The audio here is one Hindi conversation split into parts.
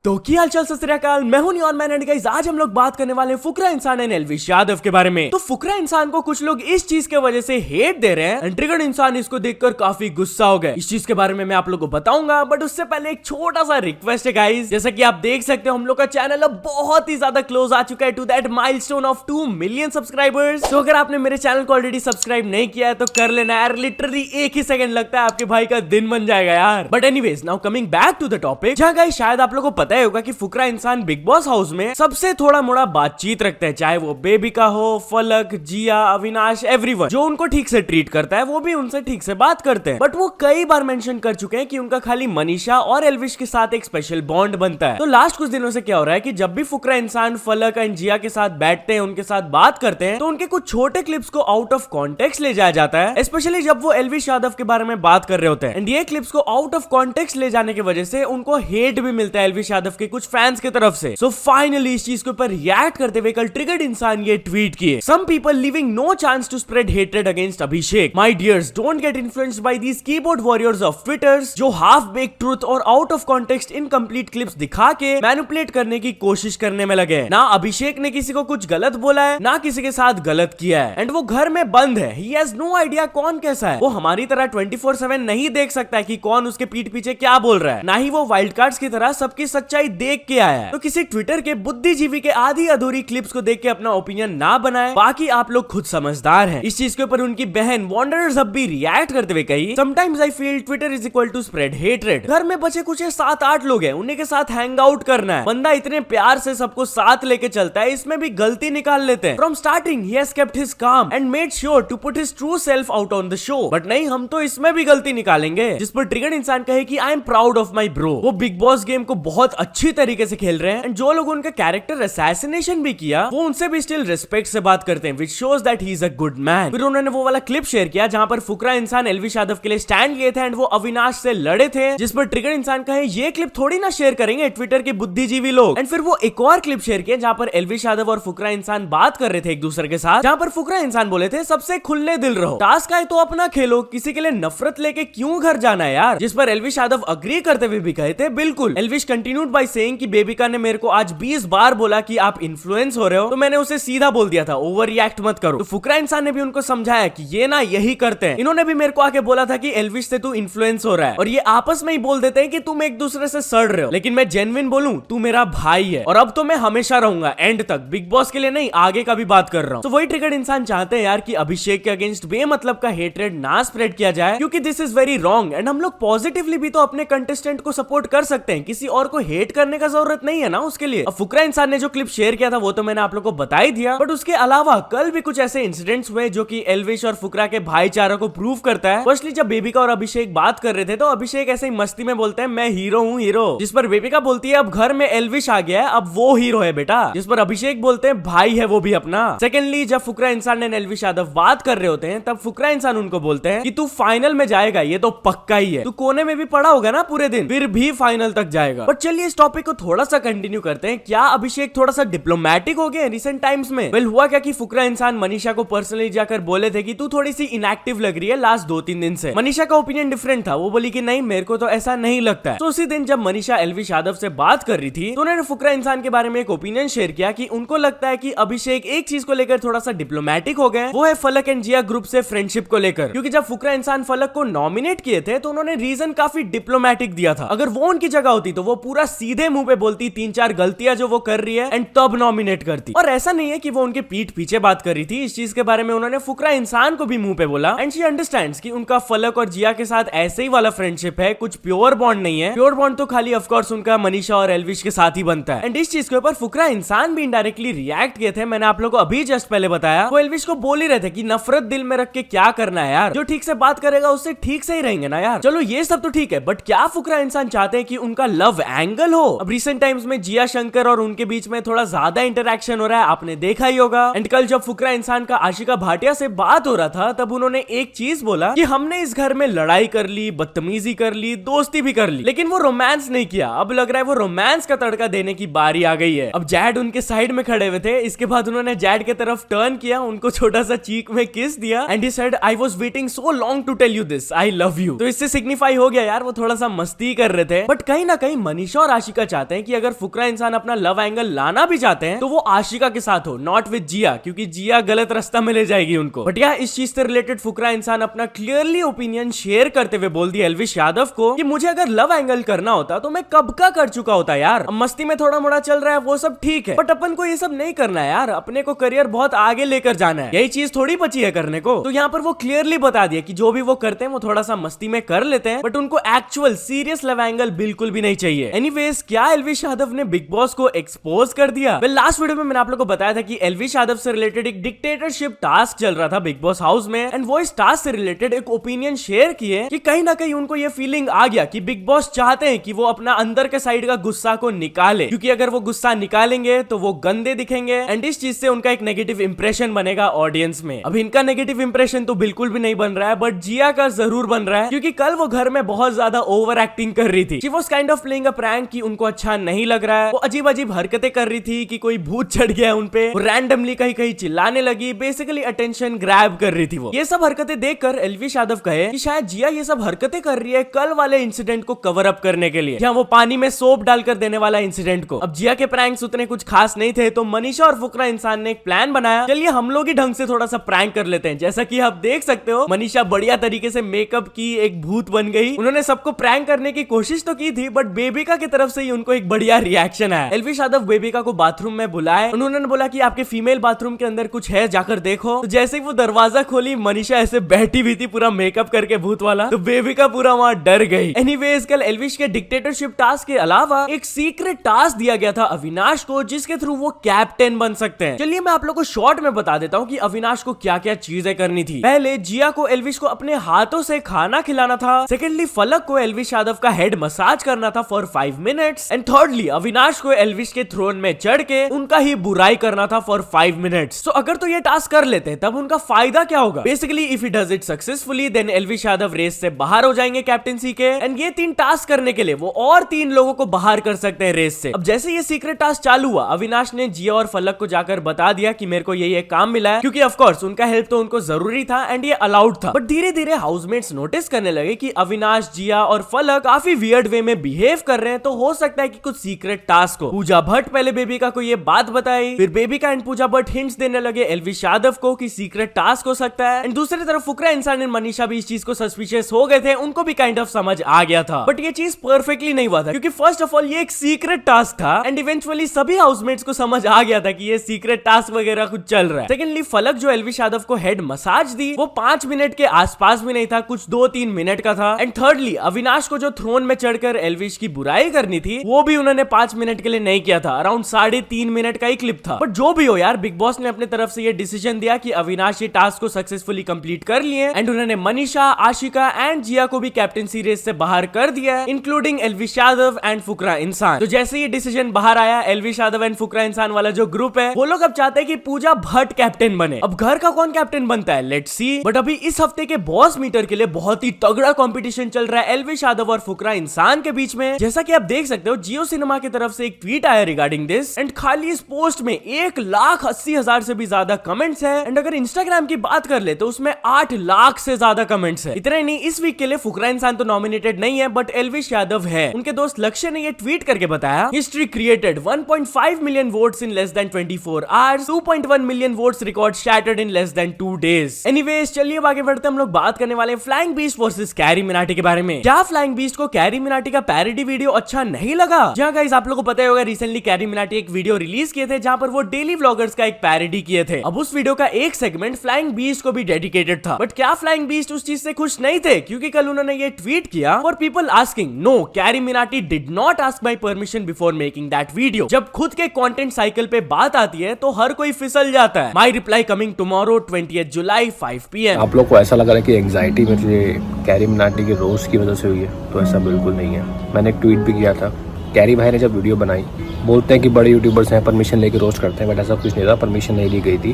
तो की हालचाल सत श्री अकाल, मैं हूं नियॉन मैन एंड गाइस आज हम लोग बात करने वाले हैं फुकरा इंसान एंड एल्विश यादव के बारे में। तो फुकरा इंसान को कुछ लोग इस चीज के वजह से हेट दे रहे हैं एंड ट्रिगर्ड इंसान इसको देखकर काफी गुस्सा हो गए। इस चीज के बारे में मैं आप लोगों को बताऊंगा, बट उससे पहले एक छोटा सा रिक्वेस्ट है गाइस। जैसा कि आप देख सकते हो हम लोग का चैनल अब बहुत ही ज्यादा क्लोज आ चुका है to that milestone of 2 million subscribers. तो अगर आपने मेरे चैनल को ऑलरेडी सब्सक्राइब नहीं किया है तो कर लेना यार, लिटरली एक ही सेकंड लगता है आपके भाई का दिन बन जाएगा यार। But anyways now coming back to the topic, जहां गाइस शायद आप लोगों को पता ही होगा कि फुकरा इंसान बिग बॉस हाउस में सबसे थोड़ा मोड़ा बातचीत रखते हैं, चाहे वो बेबिका हो, फलक, जिया, अविनाश, एवरीवन। जो उनको ठीक से ट्रीट करता है वो भी उनसे ठीक से बात करते हैं। बट वो कई बार मेंशन कर चुके हैं कि उनका खाली मनीषा और एल्विश के साथ एक स्पेशल बॉन्ड बनता है। तो लास्ट कुछ दिनों से क्या हो रहा है कि जब भी फुकरा इंसान फलक एंड जिया के साथ बैठते हैं, उनके साथ बात करते हैं, तो उनके कुछ छोटे क्लिप्स को आउट ऑफ कॉन्टेक्स्ट ले जाया जाता है, स्पेशली जब वो एल्विश यादव के बारे में बात कर रहे होते हैं। एंड ये क्लिप्स को आउट ऑफ कॉन्टेक्स्ट ले जाने की वजह से उनको हेट भी मिलता है एल्विश यादव के कुछ फैंस की तरफ से। सो फाइनली इस चीज के ऊपर रिएक्ट करते हुए कल ट्रिगर्ड इंसान ये ट्वीट किए, some people living no chance to spread hatred against Abhishek. My dears, don't get influenced by these keyboard warriors of Twitters जो हाफ बेक ट्रूथ और out of context incomplete clips दिखा के मैनिपुलेट करने की कोशिश करने में लगे। ना अभिषेक ने किसी को कुछ गलत बोला है, ना किसी के साथ गलत किया है, एंड वो घर में बंद है। ही हैज नो आइडिया कौन कैसा है। वो हमारी तरह 24/7 नहीं देख सकता है कि कौन उसके पीठ पीछे क्या बोल रहा है, ना ही वो वाइल्ड कार्ड्स की तरह सबकी सच्चाई देख के आया है। तो किसी ट्विटर के बुद्धिजीवी के आधी अधूरी क्लिप्स को देख के अपना ओपिनियन ना बनाए। बाकी आप लोग खुद समझदार हैं। इस चीज के ऊपर उनकी बहन वॉन्डरर्स अब भी रिएक्ट करते हुए कही, sometimes I feel Twitter is equal to spread hatred. घर में बचे कुछ 7-8 लोग हैं, उन्हीं के साथ हैंग आउट करना है। बंदा इतने प्यार से सबको साथ लेके चलता है, इसमें भी गलती निकाल लेते हैं। From starting he has kept his काम and made sure to put his true self out on the show. But नहीं, हम तो इसमें भी गलती निकालेंगे। जिस पर ट्रिगर्ड इंसान कहे कि I am proud of my bro. वो बिग बॉस गेम को बहुत अच्छी तरीके से खेल रहे हैं एंड जो लोग उनका कैरेक्टर असैसिनेशन भी किया वो उनसे भी स्टिल रिस्पेक्ट से बात करते हैं, which shows that he is a good man। फिर उन्होंने वो वाला क्लिप शेयर किया जहां पर फुकरा इंसान एल्विश यादव के लिए स्टैंड लिए थे एंड वो अविनाश से लड़े थे, जिस पर ट्रिगर इंसान कहे ये क्लिप थोड़ी ना शेयर करेंगे ट्विटर के बुद्धिजीवी लोग। एंड फिर वो एक और क्लिप शेयर किया जहां पर एल्विश यादव और फुकरा इंसान बात कर रहे थे एक दूसरे के साथ, जहां पर फुकरा इंसान बोले थे सबसे खुले दिल रहो, टास्क आए तो अपना खेलो, किसी के लिए नफरत लेके क्यों घर जाना है यार। जिस पर एल्विश यादव अग्री करते हुए भी कहे थे बिल्कुल। एल्विश कंटिन्यूड बाय सेइंग कि बेबिका ने मेरे को आज 20 बार बोला कि आप इन्फ्लुएंस हो रहे हो, तो मैंने उसे सीधा बोल दिया था ओवर रिएक्ट मत करो। तो फुकरा इंसान ने भी उनको समझाया कि ये ना यही करते हैं। इन्होंने भी मेरे को आके बोला था कि एल्विश से तू इन्फ्लुएंस हो रहा है, और ये आपस में ही बोल देते हैं कि तुम एक दूसरे से सड़ रहे हो, लेकिन मैं जेन्युइन बोलूं तू मेरा भाई है और अब तो मैं हमेशा रहूंगा एंड तक, बिग बॉस के लिए नहीं आगे का भी बात कर रहा हूं। तो वही ट्रिगर्ड इंसान चाहते हैं यार कि अभिषेक के अगेंस्ट बेमतलब का हेट्रेड ना स्प्रेड किया जाए, क्योंकि this is very wrong. And हम लोग पॉजिटिवली भी तो अपने कंटेस्टेंट को सपोर्ट कर सकते हैं, किसी और को हेट करने का जरूरत नहीं है ना उसके लिए। अब फुकरा इंसान ने जो क्लिप शेयर किया था वो तो मैंने आप लोग को बता ही दिया, बट उसके अलावा कल भी कुछ ऐसे इंसिडेंट्स हुए जो कि एल्विश और फुकरा के भाईचारा को प्रूव करता है। फर्स्टली जब बेबिका और अभिषेक बात कर रहे थे तो अभिषेक ऐसे ही मस्ती में बोलते हैं मैं हीरो हूँ हीरो, जिस पर बेबिका बोलती है अब घर में एल्विश आ गया है, अब वो हीरो है बेटा, जिस पर अभिषेक बोलते हैं भाई है वो भी अपना। सेकेंडली जब फुकरा इंसान एंड एल्विश यादव बात कर रहे होते हैं तब फुकरा इंसान उनको बोलते हैं कि तू फाइनल में जाएगा, ये तो पक्का ही है, तू कोने में भी पड़ा होगा ना पूरे दिन, फिर भी फाइनल तक जाएगा। बट चलिए इस टॉपिक को थोड़ा सा कंटिन्यू करते हैं। क्या अभिषेक थोड़ा सा डिप्लोमेटिक हो गया रिसेंट टाइम्स में? वेल हुआ क्या कि फुकरा इंसान मनीषा को पर्सनली जाकर बोले थे कि तू थोड़ी सी इनएक्टिव लग रही है लास्ट 2-3 दिन से। मनीषा का ओपिनियन डिफरेंट था, वो बोली कि नहीं मेरे को तो ऐसा नहीं लगता है। तो उसी दिन जब मनीषा एल्विश यादव से बात कर रही थी तो उन्होंने फुकरा इंसान के बारे में एक ओपिनियन शेयर किया कि उनको लगता है कि अभिषेक एक चीज को लेकर थोड़ा सा डिप्लोमेटिक हो गए, वो है फलक एंड जिया ग्रुप से फ्रेंडशिप को लेकर। क्योंकि जब फुकरा इंसान फलक को नॉमिनेट किए थे तो उन्होंने रीजन काफी डिप्लोमेटिक दिया था। अगर वो उनकी जगह होती तो वो पूरा सीधे मुंह पे बोलती 3-4 गलतियां जो वो कर रही है एंड तब नॉमिनेट करती। और ऐसा नहीं है कि वो उनके पीठ पीछे बात कर रही थी, इस चीज के बारे में उन्होंने फुकरा इंसान को भी मुंह पे बोला। एंड शी अंडरस्टैंड्स कि उनका फलक और जिया के साथ ऐसे ही वाला फ्रेंडशिप है, कुछ प्योर बॉन्ड नहीं है। प्योर बॉन्ड तो खाली ऑफ कोर्स उनका मनीषा और एल्विश के साथ ही बनता है। एंड इस चीज के ऊपर फुकरा इंसान भी इनडायरेक्टली रिएक्ट किए थे, मैंने आप लोगों को अभी जस्ट पहले बताया। वो एल्विश को बोल ही रहे थे कि नफरत दिल में रख के क्या करना है यार, जो ठीक से बात करेगा उससे ठीक से ही रहेंगे ना यार। चलो ये सब तो ठीक है, बट क्या फुकरा इंसान चाहते हैं कि उनका लव एंगल हो? अब रिसेंट टाइम्स में जिया शंकर और उनके बीच में थोड़ा ज्यादा इंटरेक्शन हो रहा है, आपने देखा ही होगा। एंड कल जब फुकरा इंसान का आशिका भाटिया से बात हो रहा था तब उन्होंने एक चीज बोला कि हमने इस घर में लड़ाई कर ली, बदतमीजी कर ली, दोस्ती भी कर ली, लेकिन वो रोमांस नहीं किया। अब लग रहा है वो रोमांस का तड़का देने की बारी आ गई है। अब जैड उनके साइड में खड़े हुए थे, इसके बाद उन्होंने जैड के तरफ टर्न किया, उनको छोटा सा चीक में किस दिया and he said I was waiting so long to tell you this, I love you. तो इससे सिग्निफाई हो गया यार वो थोड़ा सा मस्ती कर रहे थे। बट कहीं ना कहीं मनीषा और और आशिका चाहते हैं कि अगर फुकरा इंसान अपना लव एंगल लाना भी चाहते हैं तो वो आशिका के साथ हो, नॉट विद जिया, क्योंकि जिया गलत रास्ता में ले जाएगी उनको। बट यार इस चीज से रिलेटेड फुकरा इंसान अपना क्लियरली ओपिनियन शेयर करते हुए बोल दिया एल्विश यादव को कि मुझे अगर लव एंगल करना होता तो मैं कब का कर चुका होता यार। मस्ती में थोड़ा मोड़ा चल रहा है वो सब ठीक है, बट अपन को ये सब नहीं करना है यार, अपने को करियर बहुत आगे लेकर जाना है, यही चीज थोड़ी बची है करने को। तो यहाँ पर वो क्लियरली बता दिया कि जो भी वो करते हैं वो थोड़ा सा मस्ती में कर लेते हैं, बट उनको एक्चुअल सीरियस लव एंगल बिल्कुल भी नहीं चाहिए। एनीवेज क्या एल्विश यादव ने बिग बॉस को एक्सपोज कर दिया? लास्ट वीडियो में मैंने आप लोगों को बताया था कि एल्विश यादव से रिलेटेड एक डिक्टेटरशिप टास्क चल रहा था बिग बॉस हाउस में, एंड वो इस टास्क से रिलेटेड एक ओपिनियन शेयर किए कि कहीं ना कहीं उनको ये फीलिंग आ गया कि बिग बॉस चाहते हैं कि वो अपना अंदर के साइड का गुस्सा को निकाले, क्योंकि अगर वो गुस्सा निकालेंगे तो वो गंदे दिखेंगे एंड इस चीज से उनका एक नेगेटिव इंप्रेशन बनेगा ऑडियंस में। अब इनका नेगेटिव इंप्रेशन तो बिल्कुल भी नहीं बन रहा है, बट जिया का जरूर बन रहा है, क्योंकि कल वो घर में बहुत ज्यादा ओवर एक्टिंग कर रही थी। She was kind of playing a prank कि उनको अच्छा नहीं लग रहा है, वो अजीब अजीब हरकतें कर रही थी कि कोई भूत चढ़ गया उनपे, रैंडमली कहीं कहीं चिल्लाने लगी, बेसिकली अटेंशन ग्रैब कर रही थी वो। ये सब हरकतें देखकर एल्विश यादव कहे कि शायद जिया ये सब हरकतें कर रही है कल वाले इंसिडेंट को कवर अप करने के लिए, जहां वो पानी में सोप डालकर देने वाला इंसिडेंट को। अब जिया के प्रैंक्स उतने कुछ खास नहीं थे, तो मनीषा और फुकरा इंसान ने एक प्लान बनाया, चलिए हम लोग ही ढंग से थोड़ा सा प्रैंक कर लेते हैं। जैसा कि आप देख सकते हो मनीषा बढ़िया तरीके से मेकअप की एक भूत बन गई। उन्होंने सबको प्रैंक करने की कोशिश तो की थी, बट बेबिका की तरफ से ही उनको एक बढ़िया रिएक्शन आया। एल्विश यादव बेबिका को बाथरूम में बुलाए, उन्होंने बोला कि आपके फीमेल बाथरूम के अंदर कुछ है, जाकर देखो। तो जैसे ही वो दरवाजा खोली, मनीषा ऐसे बैठी हुई थी पूरा मेकअप करके भूत वाला, तो बेबिका पूरा वहां डर गई। एनीवेज कल एल्विश के डिक्टेटरशिप टास्क के अलावा एक सीक्रेट टास्क दिया गया था अविनाश को, जिसके थ्रू वो कैप्टन बन सकते हैं। चलिए मैं आप लोगों को शॉर्ट में बता देता हूँ कि अविनाश को क्या क्या चीजें करनी थी। पहले जिया को एल्विश को अपने हाथों से खाना खिलाना था। सेकेंडली फलक को एल्विश यादव का हेड मसाज करना था for 5 minutes. And thirdly Avinash को एल्विश के थ्रोन में चढ़ के उनका ही बुराई करना था फॉर 5 मिनट्स। तो अगर तो ये टास्क कर लेते हैं तब उनका फायदा क्या होगा? Basically if he does it successfully then Elvish Yadav race से बाहर हो जाएंगे कैप्टेंसी के, एंड ये 3 टास्क करने के लिए वो और 3 लोगों को बाहर कर सकते हैं रेस से। अब जैसे ये सीक्रेट टास्क चालू हुआ, अविनाश ने जिया और फलक को जाकर बता दिया कि मेरे को ये काम मिला है, क्योंकि ऑफ कोर्स उनका हेल्प तो उनको जरूरी था एंड ये अलाउड था। बट धीरे धीरे हाउसमेट्स नोटिस करने लगे कि अविनाश, जिया और फलक काफी वियर्ड वे में बिहेव कर रहे हैं, तो हो सकता है कि कुछ सीक्रेट टास्क हो। पूजा भट्ट पहले बेबिका को ये बात बताई, फिर बेबिका एंड पूजा भट्ट हिंट्स देने लगे एल्विश यादव को कि सीक्रेट टास्क हो सकता है। एंड दूसरी तरफ फुकरा इंसान एंड मनीषा भी इस चीज को सस्पिशियस हो गए थे, उनको भी काइंड ऑफ समझ आ गया था। बट ये चीज परफेक्टली नहीं हुआ था, क्योंकि फर्स्ट ऑफ ऑल ये एक सीक्रेट टास्क था एंड इवेंचुअली सभी हाउसमेट्स को समझ आ गया था कि ये सीक्रेट टास्क वगैरह कुछ चल रहा है। सेकेंडली फलक जो एल्विश यादव को हेड मसाज दी, वो 5 मिनट के आसपास भी नहीं था, कुछ 2-3 मिनट का था। एंड थर्डली अविनाश को जो थ्रोन में चढ़कर एल्विश की बुराई करनी थी, वो भी उन्होंने 5 मिनट के लिए नहीं किया था, अराउंड 3.5 मिनट का ही क्लिप था। बट जो भी हो यार, बिग बॉस ने अपने तरफ से ये डिसीजन दिया कि अविनाश ये टास्क को सक्सेसफुली कंप्लीट कर लिए एंड उन्होंने मनीषा, आशिका एंड जिया को भी कैप्टेंसी रेस से बाहर कर दिया, इंक्लूडिंग एल्विश यादव एंड फुकरा इंसान। तो जैसे ये डिसीजन बाहर आया, एल्विश यादव एंड फुकरा इंसान वाला जो ग्रुप है, वो लोग अब चाहते हैं कि पूजा भट्ट कैप्टन बने। अब घर का कौन कैप्टन बनता है, लेट्स सी। बट अभी इस हफ्ते के बॉस मीटर के लिए बहुत ही तगड़ा कंपटीशन चल रहा है एल्विश यादव और फुकरा इंसान के बीच में। जैसा कि आप देख सकते हो, जियो सिनेमा की तरफ से एक ट्वीट आया रिगार्डिंग दिस, एंड खाली इस पोस्ट में 1,80,000 से भी ज्यादा कमेंट्स है। एंड अगर इंस्टाग्राम की बात कर ले तो उसमें 8 लाख से ज्यादा कमेंट्स है। इतना ही नहीं, इस वीक के लिए फुकरा इंसान तो नॉमिनेटेड नहीं है, बट एल्विश यादव है। उनके दोस्त लक्ष्य ने ये ट्वीट करके बताया, history created, 1.5 million votes in less than 24 hours, 2.1 million votes record shattered in less than 2 days. Anyways चलिए आगे बढ़ते हम लोग बात करने वाले flying beast versus carry Minati के बारे में। क्या फ्लाइंग बीस्ट को कैरी मिनाटी का पैरोडी वीडियो अच्छा नहीं लगा? जहां गाइस आप लोगों को पता होगा, रिसेंटली कैरी मिनाटी एक वीडियो रिलीज किए थे जहां पर वो डेली व्लॉगर्स का एक पैरोडी किए थे। अब उस वीडियो का एक सेगमेंट फ्लाइंग बीस्ट को भी डेडिकेटेड था। बट क्या फ्लाइंग बीस्ट उस चीज से खुश नहीं थे? क्योंकि कल उन्होंने ये ट्वीट किया, for people asking, no, Carry Minati did not ask my permission before making that video. जब खुद के कंटेंट साइकिल पे बात आती है तो हर कोई फिसल जाता है। My reply coming tomorrow 20 July 5 PM। आप लोग को ऐसा लग रहा है कि एंजाइटी मुझे कैरी मिनाटी के रोस्ट की वजह से हुई है, तो ऐसा बिल्कुल नहीं है। मैंने एक ट्वीट भी किया था, कैरी भाई ने जब वीडियो बनाई, बोलते हैं कि बड़े यूट्यूबर्स हैं परमिशन लेके रोस्ट करते हैं, बट ऐसा कुछ नहीं था, परमिशन नहीं ली गई थी।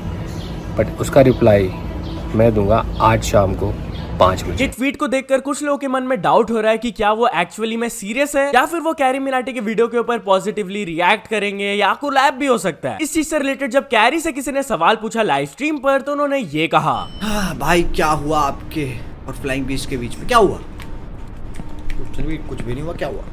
बट उसका रिप्लाई मैं दूंगा आज शाम को 5 बजे। ये ट्वीट को देखकर कुछ लोगों के मन में डाउट हो रहा है कि क्या वो एक्चुअली में सीरियस है या फिर वो कैरी मिनाटी के वीडियो के ऊपर पॉजिटिवली रिएक्ट करेंगे या कोलैब भी हो सकता है। इस चीज से रिलेटेड जब कैरी से किसी ने सवाल पूछा लाइव स्ट्रीम पर, तो उन्होंने ये कहा, भाई क्या हुआ आपके और फ्लाइंग बीस्ट के बीच में, क्या हुआ? कुछ भी नहीं हुआ, क्या हुआ?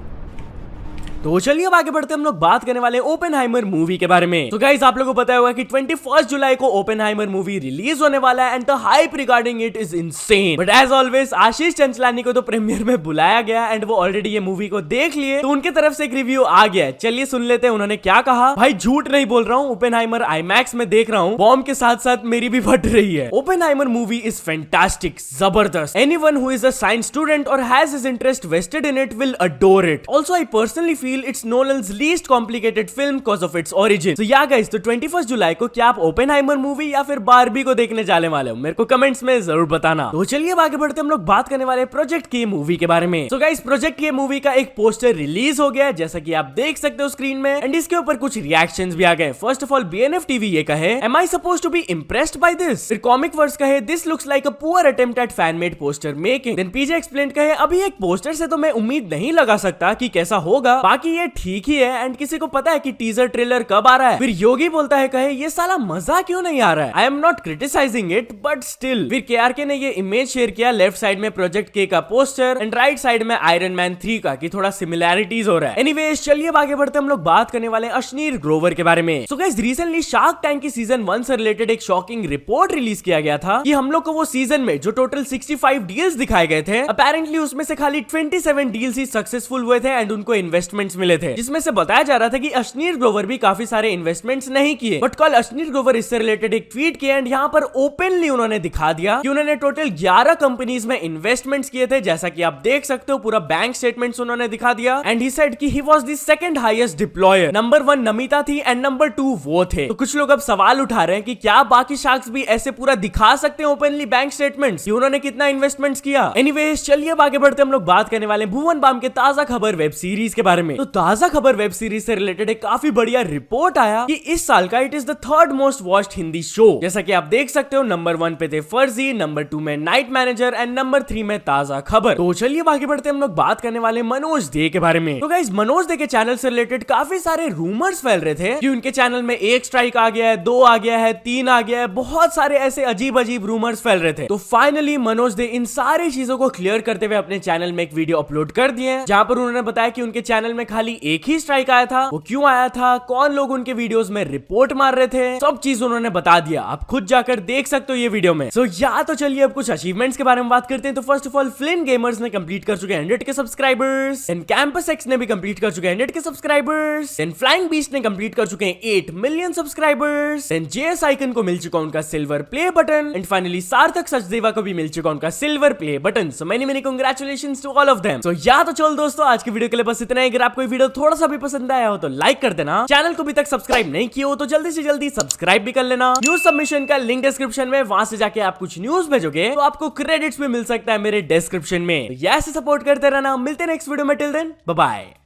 तो चलिए अब आगे बढ़ते हम लोग बात करने वाले ओपेनहाइमर मूवी के बारे में। तो गाइस आप लोगों को पता होगा कि 21 जुलाई को ओपेनहाइमर मूवी रिलीज होने वाला है and the hype regarding it is insane. But as always Ashish Chanchlani को तो प्रीमियर में बुलाया गया एंड वो ऑलरेडी ये मूवी को देख लिए, तो उनके तरफ से एक रिव्यू आ गया है। चलिए सुन लेते हैं उन्होंने क्या कहा। भाई झूठ नहीं बोल रहा हूँ, ओपेनहाइमर आईमैक्स में देख रहा हूँ, बॉम्ब के साथ साथ मेरी भी फट रही है। ओपेनहाइमर मूवी इज फैंटास्टिक, जबरदस्त। Anyone who is a science student और has his interest vested in it will adore it. Also I personally feel it's Nolan's least complicated film because of its origin. तो या गाइस, तो 21 जुलाई को क्या आप ओपेनहाइमर मूवी या फिर बारबी को देखने जाने वाले हो? मेरे को कमेंट्स में जरूर बताना। तो चलिए अब आगे बढ़ते हम लोग बात करने वाले प्रोजेक्ट की मूवी के बारे में। तो गाइस प्रोजेक्ट की मूवी का एक पोस्टर रिलीज हो गया है, जैसा कि आप देख सकते हो स्क्रीन में, एंड इसके ऊपर कुछ रिएक्शंस भी आ गए। First of all BNF TV ये कहे, am I suppose to be impressed by this? फिर कॉमिक वर्स कहे, this looks like a poor attempt at fan made poster making. Then PJ explain कहे, अभी एक पोस्टर से तो मैं उम्मीद नहीं लगा सकता कि कैसा होगा, बाकी ये ठीक ही है एंड किसी को पता है कि टीजर ट्रेलर कब आ रहा है? फिर योगी बोलता है, कहे ये साला मजा क्यों नहीं आ रहा है? I am not criticizing it but still. फिर KRK ने ये इमेज शेयर किया, लेफ्ट साइड में प्रोजेक्ट के का पोस्टर एंड राइट साइड में आयरन मैन 3 का, कि थोड़ा सिमिलैरिटीज हो रहा है। एनीवेज चलिए अब आगे बढ़ते हम लोग बात करने वाले अश्नीर ग्रोवर के बारे में। So guys recently shark tank की सीजन 1 से रिलेटेड एक शॉकिंग रिपोर्ट रिलीज किया गया था कि हम लोग को वो सीजन में जो टोटल 65 डील्स दिखाए गए थे, अपेरेंटली उसमें से खाली 27 डील्स ही सक्सेसफुल हुए थे एंड उनको इन्वेस्टमेंट्स मिले थे, जिसमें से बताया जा रहा था कि अश्नीर ग्रोवर भी काफी सारे इन्वेस्टमेंट्स नहीं किए। बट कल अश्नीर ग्रोवर इससे रिलेटेड एक ट्वीट किया एंड यहाँ पर ओपनली उन्होंने दिखा दिया कि उन्होंने टोटल 11 कंपनीज में इन्वेस्टमेंट्स किए थे, जैसा कि आप देख सकते हो पूरा बैंक स्टेटमेंट्स उन्होंने दिखा दिया। एंड ही सेड कि he was the second highest deployer, number 1 Namita थी एंड नंबर 2 वो थे। तो कुछ लोग अब सवाल उठा रहे हैं कि क्या बाकी शार्क्स भी ऐसे पूरा दिखा सकते हैं ओपनली बैंक स्टेटमेंट्स कि उन्होंने कितना इन्वेस्टमेंट्स किया? एनीवेज चलिए अब आगे बढ़ते हम लोग बात करने वाले भुवन बाम के ताजा खबर वेब सीरीज के बारे में। तो ताजा खबर वेब सीरीज से रिलेटेड एक काफी बढ़िया रिपोर्ट आया कि इस साल का it is the 3rd most watched Hindi show. जैसा कि आप देख सकते हो नंबर 1 पे थे फर्जी, नंबर 2 में नाइट मैनेजर एंड नंबर 3 में ताजा खबर। तो चलिए आगे बढ़ते हम लोग बात करने वाले मनोज दे के बारे में। तो गाइस मनोज दे के चैनल से रिलेटेड काफी सारे रूमर्स फैल रहे थे कि उनके चैनल में 1 स्ट्राइक आ गया है, 2 आ गया है, 3 आ गया है, बहुत सारे ऐसे अजीब अजीब रूमर्स फैल रहे थे। तो फाइनली मनोज दे इन सारी चीजों को क्लियर करते हुए अपने चैनल में एक वीडियो अपलोड कर दिए हैं, जहां पर उन्होंने बताया कि उनके चैनल में खाली 1 ही स्ट्राइक आया था, वो क्यों आया था, कौन लोग उनके वीडियोस में रिपोर्ट मार रहे थे, सब चीज उन्होंने बता दिया। आप खुद जाकर देख सकते हो ये वीडियो में। सो तो चलिए अब कुछ अचीवमेंट्स के बारे में बात करते हैं। तो first of all Flint gamers ने कंप्लीट कर चुके हैं 100 के सब्सक्राइबर्स, एंड कैंपस एक्स ने भी कंप्लीट कर चुके हैं 100 के सब्सक्राइबर्स, एंड फ्लाइंग बीस्ट ने कंप्लीट कर चुके हैं 8 million subscribers, and JS icon को मिल चुका उनका silver play button, and finally Sarthak Sachdeva को भी मिल चुका उनका silver play button. So many congratulations to all of them. So तो चल दोस्तों आज की वीडियो के लिए बस इतना ही। अगर आपको ये वीडियो थोड़ा सा भी पसंद आया हो तो लाइक कर देना, चैनल को अभी तक सब्सक्राइब नहीं किया हो तो जल्दी से जल्दी सब्सक्राइब भी कर लेना। न्यूज सबमिशन का लिंक डिस्क्रिप्शन में, वहां से जाके आप कुछ न्यूज भेजोगे तो आपको क्रेडिट्स भी मिल सकता है मेरे डिस्क्रिप्शन में। तो ऐसे सपोर्ट करते रहना, मिलते हैं नेक्स्ट वीडियो में। Till then bye bye.